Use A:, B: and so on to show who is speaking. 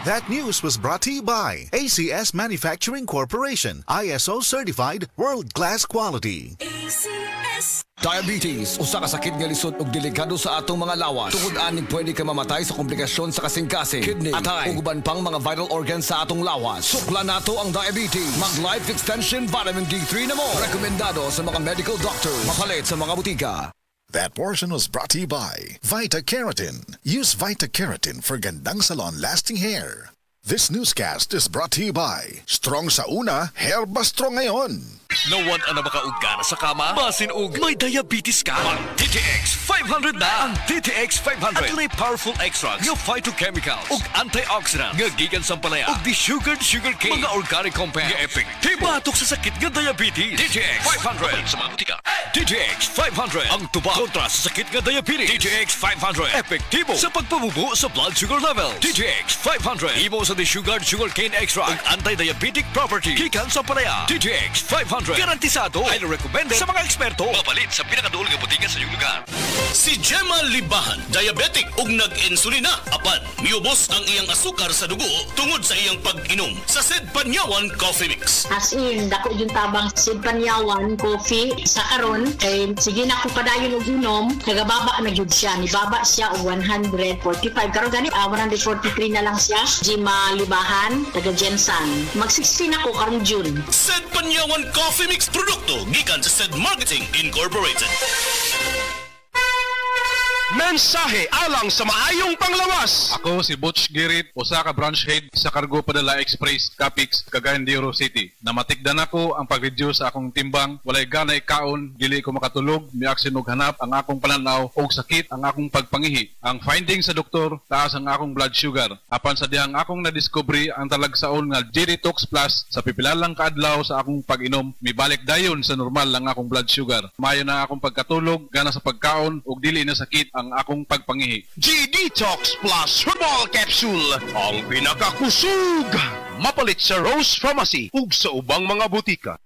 A: That news was brought to you by ACS Manufacturing Corporation, ISO certified world-class quality.
B: ACS.
C: Diabetes, usa ka sakit nga lisod ug delikado sa atong mga lawas. Tungod aning pwede ka mamatay sa komplikasyon sa kasing-kasing, kidney, atay, ug uban pang mga vital organs sa atong lawas. Sukla nato ang diabetes. Mag Life Extension Vitamin D3 na mo. Rekomendado sa mga medical doctor. Mapalit sa mga butika.
D: That portion was brought to you by Vita Keratin. Use Vita Keratin for gandang salon lasting hair. This newscast is brought to you by Strong sa una, hair ba strong ngayon?
E: Nawan ang makaugana sa kama? Basin og may diabetes ka? Ang DTX 500 na! Ang DTX 500 at may powerful extracts nga phytochemicals ug antioxidants nga gikan sa palaya ug desugared sugarcane mga organic compounds nga epektibo batok sa sakit nga diabetes. DTX 500 sa mga butika. DTX 500 ang tubag kontra sa sakit nga diabetes. DTX 500 epektibo sa pagpabubo sa blood sugar level. DTX 500 imo sa desugared sugarcane extract ug anti-diabetic property gikan sa palaya. DTX 500 garantisado, highly recommended sa mga eksperto. Mapalit sa pinakaduol nga butika sa iyong lugar.
F: Si Gemma Libahan, diabetic ug nag-insulina. Apan, miubos ang iyang asukar sa dugo tungod sa iyang pag-inom sa Sid Panyawan Coffee Mix.
G: As in, dako yung tabang Sid Panyawan Coffee sa karon kay sige na ko padayon og inom, nagababa na gyud siya. Nibaba siya og 145. Karon gani 143 na lang siya. Gemma Libahan, taga Jensan. Mag-16 ako karong June.
F: Sid Panyawan Coffee Mix produkto gikan sa Sid Marketing Incorporated.
H: Mensahe alang sa maayong panglawas. Ako si Butch Girit, usa ka branch head sa Cargo Padala Express, Capix, Cagayan de Oro City. Namatikdan ako ang pag-reduce sa akong timbang, walay ganay kaon, dili ko makatulog, miaksin og hanap ang akong pananaw og sakit ang akong pagpangihi. Ang finding sa doktor, taas ang akong blood sugar. Apan sa dihang akong nadiscovery ang talagsaon nga G-Detox Plus sa pipilalang kaadlaw sa akong pag-inom, mibalik dayon sa normal ang akong blood sugar. Mayo na akong pagkatulog, gana sa pagkaon ug dili na sakit ang akong pagpangihi. G-Detox Plus Herbal Capsule, ang pinakakusog. Mapalit sa Rose Pharmacy ug sa ubang mga butika.